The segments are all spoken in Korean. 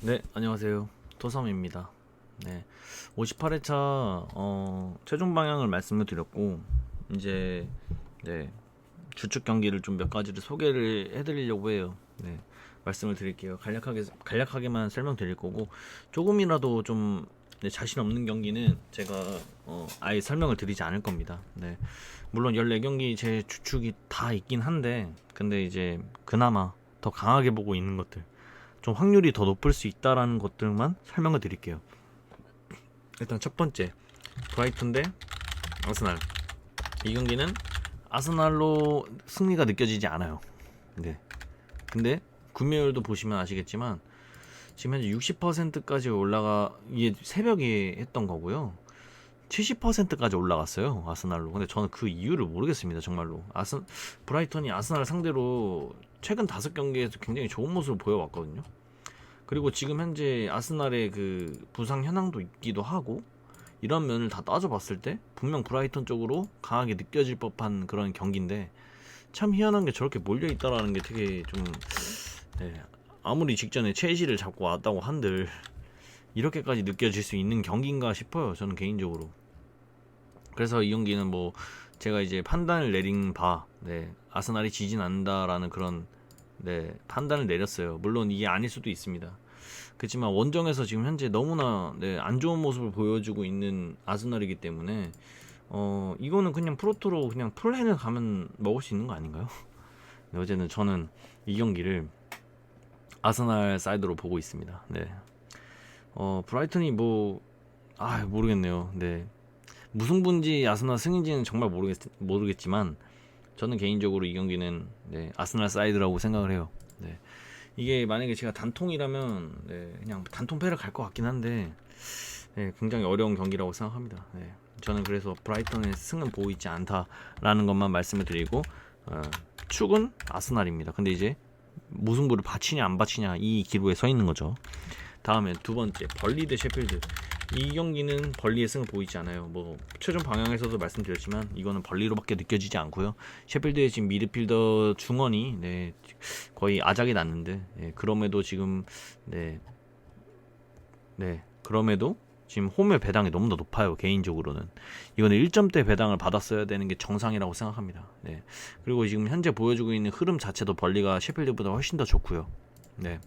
네, 안녕하세요. 토섬입니다. 네, 58회차 최종 방향을 말씀을 드렸고 이제 네, 주축 경기를 좀 몇 가지를 소개를 해드리려고 해요. 네, 말씀을 드릴게요. 간략하게만 설명드릴 거고 조금이라도 좀 네, 자신 없는 경기는 제가 아예 설명을 드리지 않을 겁니다. 네, 물론 14경기 제 주축이 다 있긴 한데 근데 이제 그나마 더 강하게 보고 있는 것들 좀 확률이 더 높을 수 있다라는 것들만 설명을 드릴게요. 일단 첫 번째 브라이튼 대 아스날. 이 경기는 아스날로 승리가 느껴지지 않아요. 네. 근데 구매율도 보시면 아시겠지만 지금 현재 60%까지 올라가, 이게 새벽에 했던 거고요. 70%까지 올라갔어요, 아스날로. 근데 저는 그 이유를 모르겠습니다, 정말로. 브라이턴이 아스날 상대로 최근 5경기에서 굉장히 좋은 모습을 보여왔거든요. 그리고 지금 현재 아스날의 그 부상 현황도 있기도 하고, 이런 면을 다 따져봤을 때 분명 브라이턴 쪽으로 강하게 느껴질 법한 그런 경기인데, 참 희한한 게 저렇게 몰려있다라는 게 되게 좀 네, 아무리 직전에 첼시를 잡고 왔다고 한들 이렇게까지 느껴질 수 있는 경기인가 싶어요, 저는 개인적으로. 그래서 이 경기는 뭐 제가 이제 판단을 내린 바, 네, 아스날이 지진 않는다라는 그런 네, 판단을 내렸어요. 물론 이게 아닐 수도 있습니다. 그렇지만 원정에서 지금 현재 너무나 네, 안 좋은 모습을 보여주고 있는 아스날이기 때문에 이거는 그냥 프로토로 그냥 풀헨을 가면 먹을 수 있는 거 아닌가요? 네, 어제는 저는 이 경기를 아스날 사이드로 보고 있습니다. 네. 브라이턴이 모르겠네요. 네. 무승부인지 아스날 승인지는 정말 모르겠지만 저는 개인적으로 이 경기는 네, 아스날 사이드라고 생각을 해요. 네. 이게 만약에 제가 단통이라면 네, 그냥 단통패를 갈 것 같긴 한데 네, 굉장히 어려운 경기라고 생각합니다. 네. 저는 그래서 브라이턴의 승은 보고 있지 않다라는 것만 말씀을 드리고 축은 아스날입니다. 근데 이제 무승부를 바치냐 안 바치냐 이 기로에 서 있는 거죠. 다음에 두 번째 벌리 대 셰필드. 이 경기는 벌리의 승을 보이지 않아요. 뭐 최종 방향에서도 말씀드렸지만 이거는 벌리로밖에 느껴지지 않고요. 셰필드의 지금 미드필더 중원이 네, 거의 아작이 났는데 네, 그럼에도 지금 그럼에도 지금 홈의 배당이 너무 더 높아요. 개인적으로는 이거는 1점대 배당을 받았어야 되는 게 정상이라고 생각합니다. 네. 그리고 지금 현재 보여주고 있는 흐름 자체도 벌리가 셰필드보다 훨씬 더 좋고요. 네.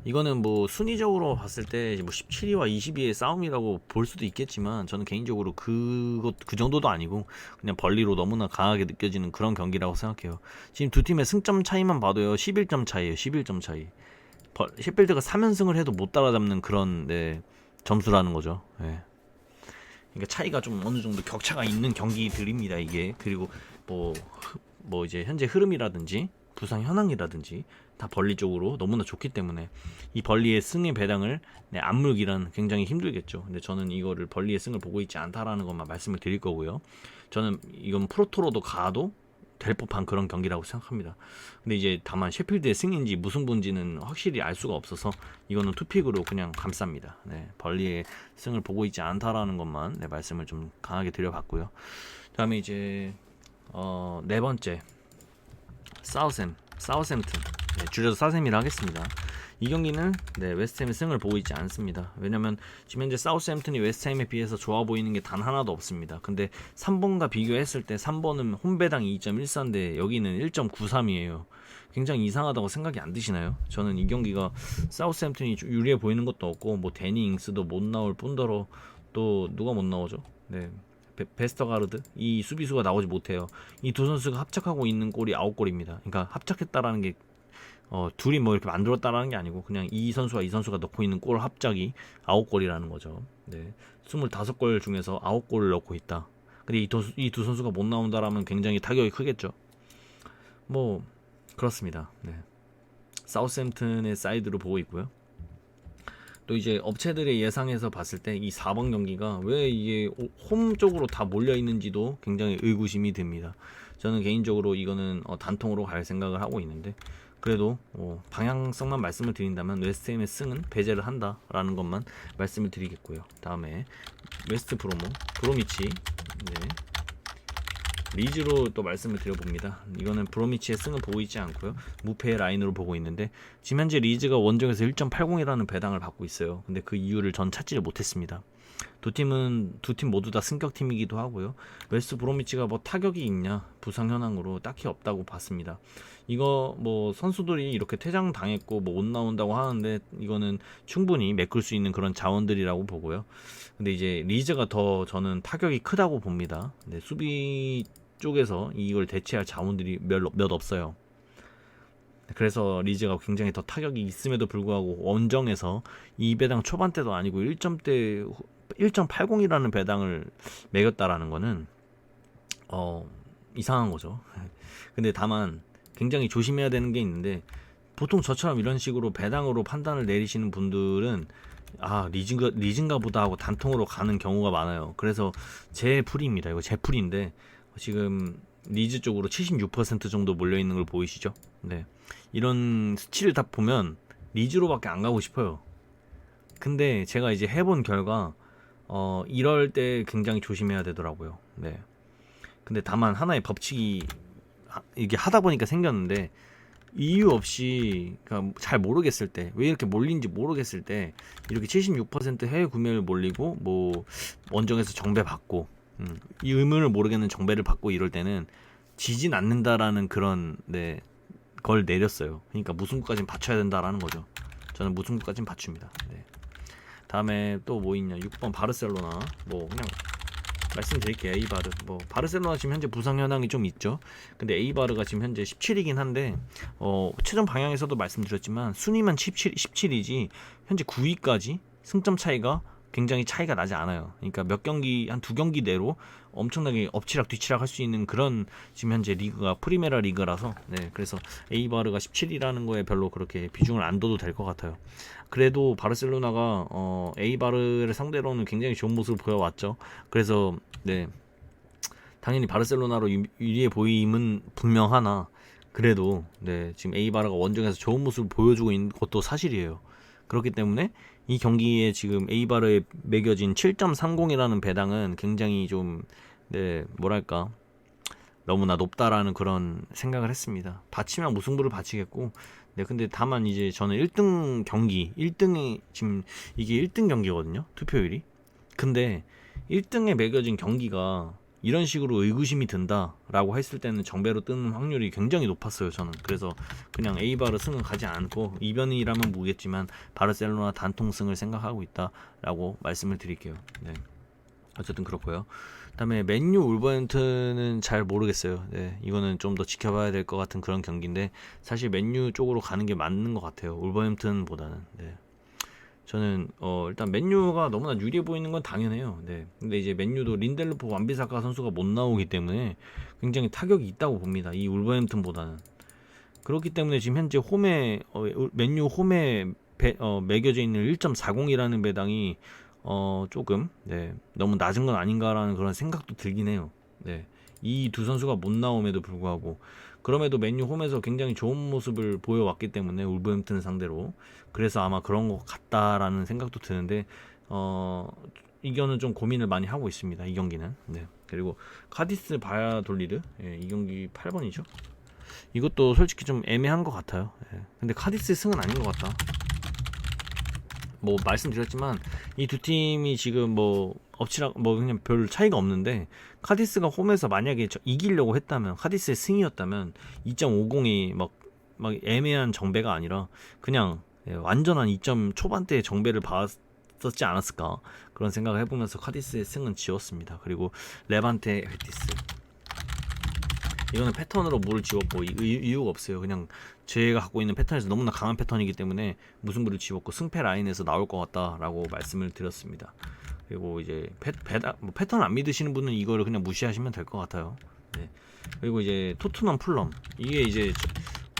이거는 뭐 순위적으로 봤을 때 뭐 17위와 20위의 싸움이라고 볼 수도 있겠지만 저는 개인적으로 그 정도도 아니고 그냥 벌리로 너무나 강하게 느껴지는 그런 경기라고 생각해요. 지금 두 팀의 승점 차이만 봐도요 11점 차이에요. 11점 차이. 셰필드가 3연승을 해도 못 따라잡는 그런 네, 점수라는 거죠. 네. 그러니까 차이가 좀 어느 정도 격차가 있는 경기들입니다, 이게. 그리고 뭐 이제 현재 흐름이라든지 부상 현황이라든지 다 벌리 쪽으로 너무나 좋기 때문에 이 벌리의 승의 배당을 네, 안 물기란 굉장히 힘들겠죠. 근데 저는 이거를 벌리의 승을 보고 있지 않다라는 것만 말씀을 드릴 거고요. 저는 이건 프로토로도 가도 될 법한 그런 경기라고 생각합니다. 근데 이제 다만 셰필드의 승인지 무승부인지는 확실히 알 수가 없어서 이거는 투픽으로 그냥 감쌉니다. 네, 벌리의 승을 보고 있지 않다라는 것만 네, 말씀을 좀 강하게 드려봤고요. 다음에 이제 네 번째 사우샘튼 네, 줄여서 사셈이라 하겠습니다. 이 경기는 네, 웨스트햄의 승을 보고 있지 않습니다. 왜냐면 지금 현재 사우스햄튼이 웨스트햄에 비해서 좋아 보이는 게 단 하나도 없습니다. 근데 3번과 비교했을 때 3번은 홈배당 2.14인데 여기는 1.93이에요. 굉장히 이상하다고 생각이 안 드시나요? 저는 이 경기가 사우스햄튼이 유리해 보이는 것도 없고 뭐 데니 잉스도 못 나올 뿐더러 또 누가 못 나오죠? 네. 베스터가르드 이 수비수가 나오지 못해요. 이 두 선수가 합작하고 있는 골이 9골입니다. 그러니까 합작했다라는 게 둘이 뭐 이렇게 만들었다라는 게 아니고 그냥 이 선수와 이 선수가 넣고 있는 골 합작이 9골이라는 거죠. 네. 25골 중에서 9골을 넣고 있다. 근데 이 두 선수가 못 나온다라면 굉장히 타격이 크겠죠. 뭐 그렇습니다. 네. 사우스햄튼의 사이드로 보고 있고요. 또 이제 업체들의 예상에서 봤을 때 이 4번 경기가 왜 이게 홈 쪽으로 다 몰려 있는지도 굉장히 의구심이 듭니다. 저는 개인적으로 이거는 단통으로 갈 생각을 하고 있는데 그래도 방향성만 말씀을 드린다면 웨스트햄의 승은 배제를 한다라는 것만 말씀을 드리겠고요. 다음에 웨스트 브로미치 네. 리즈로 또 말씀을 드려봅니다. 이거는 브로미치의 승을 보고 있지 않고요. 무패의 라인으로 보고 있는데 지금 현재 리즈가 원정에서 1.80이라는 배당을 받고 있어요. 근데 그 이유를 전 찾지를 못했습니다. 두 팀 모두 다 승격팀이기도 하고요. 웨스트 브로미치가 뭐 타격이 있냐, 부상 현황으로 딱히 없다고 봤습니다. 이거 뭐 선수들이 이렇게 퇴장 당했고 뭐 못 나온다고 하는데 이거는 충분히 메꿀 수 있는 그런 자원들이라고 보고요. 근데 이제 리즈가 더 저는 타격이 크다고 봅니다. 근데 수비 쪽에서 이걸 대체할 자원들이 몇 없어요. 그래서 리즈가 굉장히 더 타격이 있음에도 불구하고 원정에서 이 배당 초반대도 아니고 1.80이라는 배당을 매겼다라는 거는 이상한 거죠. 근데 다만 굉장히 조심해야 되는 게 있는데 보통 저처럼 이런 식으로 배당으로 판단을 내리시는 분들은 리즈인가 보다 하고 단통으로 가는 경우가 많아요. 그래서 제 풀이입니다. 이거 제 풀인데 지금 리즈 쪽으로 76% 정도 몰려있는 걸 보이시죠? 네. 이런 수치를 다 보면 리즈로밖에 안 가고 싶어요. 근데 제가 이제 해본 결과 이럴 때 굉장히 조심해야 되더라고요. 네. 근데 다만 하나의 법칙이 이게 하다 보니까 생겼는데 이유 없이 그러니까 잘 모르겠을 때 왜 이렇게 몰린지 모르겠을 때 이렇게 76% 해외 구매를 몰리고 뭐 원정에서 정배 받고 이 의문을 모르겠는 정배를 받고 이럴 때는 지진 않는다라는 그런 걸 내렸어요. 그러니까 무승부까지는 받쳐야 된다라는 거죠. 저는 무승부까지는 받춥니다. 네. 다음에 또 뭐 있냐? 6번 바르셀로나. 뭐 그냥 말씀드릴게요. 에이바르. 뭐 바르셀로나 지금 현재 부상 현황이 좀 있죠. 근데 에이바르가 지금 현재 17이긴 한데 최종 방향에서도 말씀드렸지만 순위만 17이지 현재 9위까지 승점 차이가 굉장히 차이가 나지 않아요. 그러니까 몇 경기 한 두 경기 내로 엄청나게 엎치락 뒤치락 할 수 있는 그런 지금 현재 리그가 프리메라 리그라서 그래서 에이바르가 17이라는 거에 별로 그렇게 비중을 안 둬도 될 것 같아요. 그래도 바르셀로나가 에이바르를 상대로는 굉장히 좋은 모습을 보여왔죠. 그래서 당연히 바르셀로나로 유리해 보임은 분명하나 그래도 지금 에이바르가 원정에서 좋은 모습을 보여주고 있는 것도 사실이에요. 그렇기 때문에 이 경기에 지금 에이바르에 매겨진 7.30이라는 배당은 굉장히 좀 뭐랄까 너무나 높다라는 그런 생각을 했습니다. 바치면 무승부를 바치겠고 근데 다만 이제 저는 1등이 지금 이게 1등 경기거든요. 투표율이. 근데 1등에 매겨진 경기가 이런 식으로 의구심이 든다라고 했을 때는 정배로 뜨는 확률이 굉장히 높았어요. 저는 그래서 그냥 에이바르 승은 가지 않고 이변이라면 모르겠지만 바르셀로나 단통승을 생각하고 있다라고 말씀을 드릴게요. 어쨌든 그렇고요. 그다음에 맨유 울버햄튼은 잘 모르겠어요. 이거는 좀 더 지켜봐야 될 것 같은 그런 경기인데 사실 맨유 쪽으로 가는 게 맞는 것 같아요. 울버햄튼보다는. 저는 일단 맨유가 너무나 유리해 보이는 건 당연해요. 근데 이제 맨유도 린델로프 완비사카 선수가 못 나오기 때문에 굉장히 타격이 있다고 봅니다. 이 울버햄튼보다는. 그렇기 때문에 지금 현재 맨유 홈에 매겨져 있는 1.40이라는 배당이 조금 너무 낮은 건 아닌가라는 그런 생각도 들긴 해요. 이 두 선수가 못 나옴에도 불구하고 그럼에도 맨유 홈에서 굉장히 좋은 모습을 보여왔기 때문에 울버햄튼 상대로 그래서 아마 그런 것 같다라는 생각도 드는데 이거는 좀 고민을 많이 하고 있습니다. 이 경기는. 그리고 카디스 바야돌리드 이 경기 8번이죠. 이것도 솔직히 좀 애매한 것 같아요. 근데 카디스의 승은 아닌 것 같다. 뭐 말씀드렸지만 이 두 팀이 지금 뭐 엎치락 뭐 그냥 별 차이가 없는데 카디스가 홈에서 만약에 이기려고 했다면 카디스의 승이었다면 2.50이 막 애매한 정배가 아니라 그냥 완전한 2점 초반대의 정배를 봤었지 않았을까 그런 생각을 해보면서 카디스의 승은 지웠습니다. 그리고 레반테 베티스 이거는 패턴으로 물을 지웠고 이유가 없어요. 그냥 제가 갖고 있는 패턴에서 너무나 강한 패턴이기 때문에 무승부를 지웠고 승패 라인에서 나올 것 같다라고 말씀을 드렸습니다. 그리고 이제 패턴 안 믿으시는 분은 이거를 그냥 무시하시면 될 것 같아요. 그리고 이제 토트넘 풀럼 이게 이제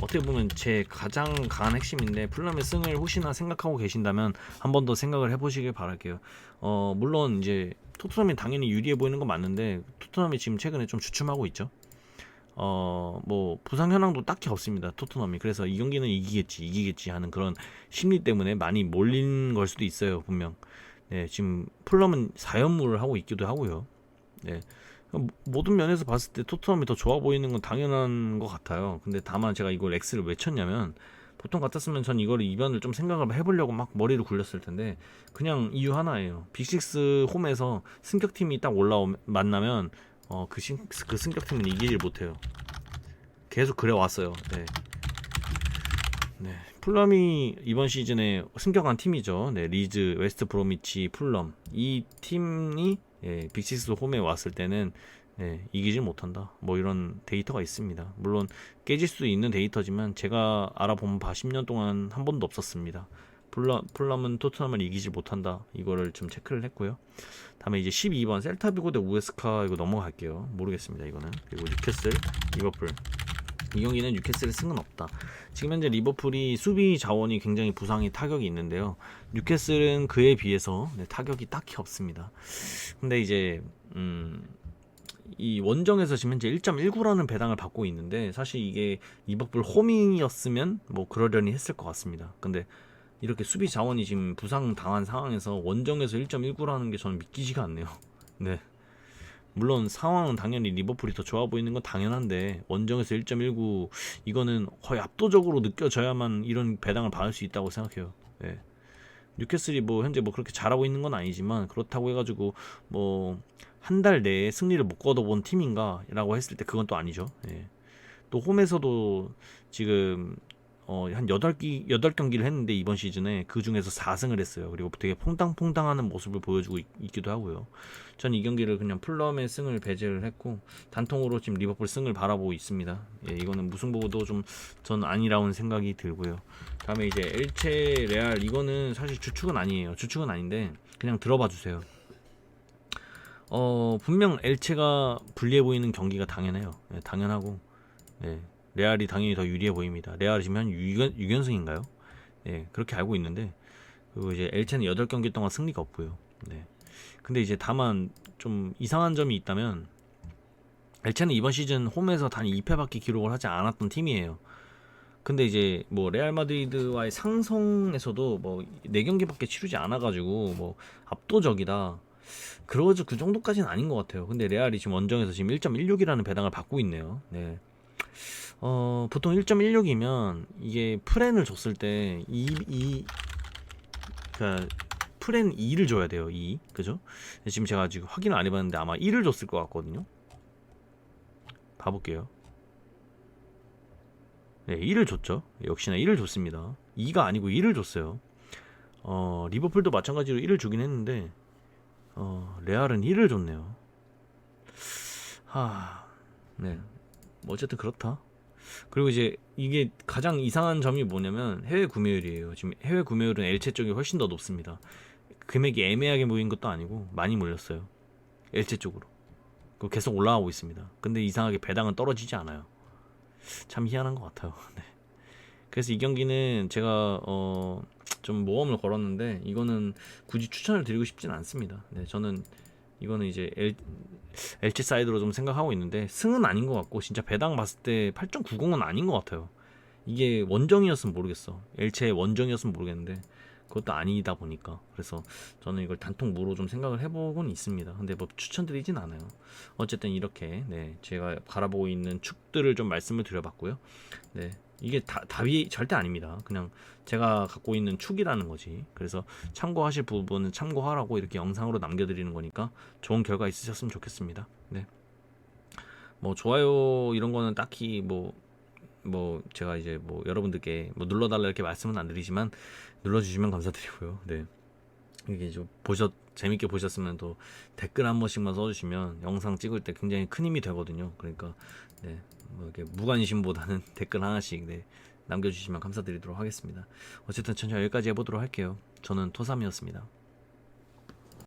어떻게 보면 제 가장 강한 핵심인데 풀럼의 승을 혹시나 생각하고 계신다면 한 번 더 생각을 해보시길 바랄게요. 물론 이제 토트넘이 당연히 유리해 보이는 건 맞는데 토트넘이 지금 최근에 좀 주춤하고 있죠. 뭐 부상 현황도 딱히 없습니다. 토트넘이. 그래서 이 경기는 이기겠지 하는 그런 심리 때문에 많이 몰린 걸 수도 있어요. 분명. 지금 풀럼은 4연무를 하고 있기도 하고요. 모든 면에서 봤을 때 토트넘이 더 좋아 보이는 건 당연한 것 같아요. 근데 다만 제가 이걸 X를 왜 쳤냐면, 보통 같았으면 전 이거를 이변을 좀 생각을 해보려고 막 머리를 굴렸을 텐데, 그냥 이유 하나예요. 빅식스 홈에서 승격팀이 딱 만나면 그 승격팀은 이기질 못해요. 계속 그래 왔어요. 네. 네. 풀럼이 이번 시즌에 승격한 팀이죠. 네, 리즈, 웨스트 브로미치, 풀럼 이 팀이 빅시스 홈에 왔을 때는 이기질 못한다. 뭐 이런 데이터가 있습니다. 물론 깨질 수 있는 데이터지만 제가 알아본 바 10년 동안 한 번도 없었습니다. 풀럼은 토트넘을 이기질 못한다. 이거를 좀 체크를 했고요. 다음에 이제 12번 셀타비고 대 우에스카 이거 넘어갈게요. 모르겠습니다. 이거는. 그리고 뉴캐슬, 리버풀. 이 경기는 뉴캐슬의 승은 없다. 지금 현재 리버풀이 수비 자원이 굉장히 부상이 타격이 있는데요. 뉴캐슬은 그에 비해서 타격이 딱히 없습니다. 근데 이제 이 원정에서 지금 현재 1.19라는 배당을 받고 있는데, 사실 이게 리버풀 홈이었으면 뭐 그러려니 했을 것 같습니다. 근데 이렇게 수비 자원이 지금 부상 당한 상황에서 원정에서 1.19라는 게 저는 믿기지가 않네요. 네. 물론 상황은 당연히 리버풀이 더 좋아 보이는 건 당연한데, 원정에서 1.19 이거는 거의 압도적으로 느껴져야만 이런 배당을 받을 수 있다고 생각해요. 네. 뉴캐슬이 뭐 현재 뭐 그렇게 잘하고 있는 건 아니지만, 그렇다고 해가지고 뭐 한 달 내에 승리를 못 거둬본 팀인가 라고 했을 때 그건 또 아니죠. 예. 또 홈에서도 지금 한 8경기를 했는데 이번 시즌에 그 중에서 4승을 했어요. 그리고 되게 퐁당퐁당하는 모습을 보여주고 있기도 하고요. 전 이 경기를 그냥 풀럼의 승을 배제를 했고, 단통으로 지금 리버풀 승을 바라보고 있습니다. 예, 이거는 무승부도 좀 전 아니라는 생각이 들고요. 다음에 이제 엘체 레알, 이거는 사실 주축은 아니에요. 주축은 아닌데 그냥 들어봐 주세요. 분명 엘체가 불리해 보이는 경기가 당연해요. 예, 당연하고, 예, 레알이 당연히 더 유리해 보입니다. 레알이 지금 한 6연승인가요? 예, 그렇게 알고 있는데, 그리고 이제 엘체는 8경기 동안 승리가 없고요. 네. 근데 이제 다만 좀 이상한 점이 있다면, 엘체는 이번 시즌 홈에서 단 2패밖에 기록을 하지 않았던 팀이에요. 근데 이제 뭐 레알 마드리드와의 상성에서도 뭐 4경기밖에 치르지 않아가지고 뭐 압도적이다, 그러죠. 그 정도까지는 아닌 것 같아요. 근데 레알이 지금 원정에서 지금 1.16이라는 배당을 받고 있네요. 네. 보통 1.16이면 이게 프렌을 줬을 때 그러니까 프렌 2를 줘야 돼요. 2. 그죠? 지금 제가 지금 확인을 안 해봤는데 아마 1을 줬을 것 같거든요. 봐볼게요. 네, 1을 줬죠. 역시나 1을 줬습니다. 2가 아니고 1을 줬어요. 리버풀도 마찬가지로 1을 주긴 했는데, 레알은 1을 줬네요. 네. 뭐 어쨌든 그렇다. 그리고 이제 이게 가장 이상한 점이 뭐냐면 해외 구매율이에요. 지금 해외 구매율은 엘체 쪽이 훨씬 더 높습니다. 금액이 애매하게 모인 것도 아니고 많이 몰렸어요. 엘체 쪽으로. 그리고 계속 올라가고 있습니다. 근데 이상하게 배당은 떨어지지 않아요. 참 희한한 것 같아요. 네. 그래서 이 경기는 제가 좀 모험을 걸었는데, 이거는 굳이 추천을 드리고 싶진 않습니다. 네, 저는 이거는 이제 엘체 사이드로 좀 생각하고 있는데, 승은 아닌 것 같고 진짜 배당 봤을 때 8.90은 아닌 것 같아요. 이게 원정이었으면 모르겠어. 엘체 원정이었으면 모르겠는데 그것도 아니다 보니까, 그래서 저는 이걸 단통 무로 좀 생각을 해보곤 있습니다. 근데 뭐 추천드리진 않아요. 어쨌든 이렇게 제가 바라보고 있는 축들을 좀 말씀을 드려봤고요. 네, 이게 답이 절대 아닙니다. 그냥 제가 갖고 있는 축이라는 거지. 그래서 참고하실 부분은 참고하라고 이렇게 영상으로 남겨드리는 거니까 좋은 결과 있으셨으면 좋겠습니다. 네, 뭐 좋아요 이런 거는 딱히 뭐 제가 이제 뭐 여러분들께 뭐 눌러달라 이렇게 말씀은 안 드리지만 눌러주시면 감사드리고요. 네, 이게 좀 재밌게 보셨으면 또 댓글 한 번씩만 써주시면 영상 찍을 때 굉장히 큰 힘이 되거든요. 그러니까 뭐 이렇게 무관심보다는 댓글 하나씩 남겨주시면 감사드리도록 하겠습니다. 어쨌든 천천히 여기까지 해보도록 할게요. 저는 토삼이었습니다.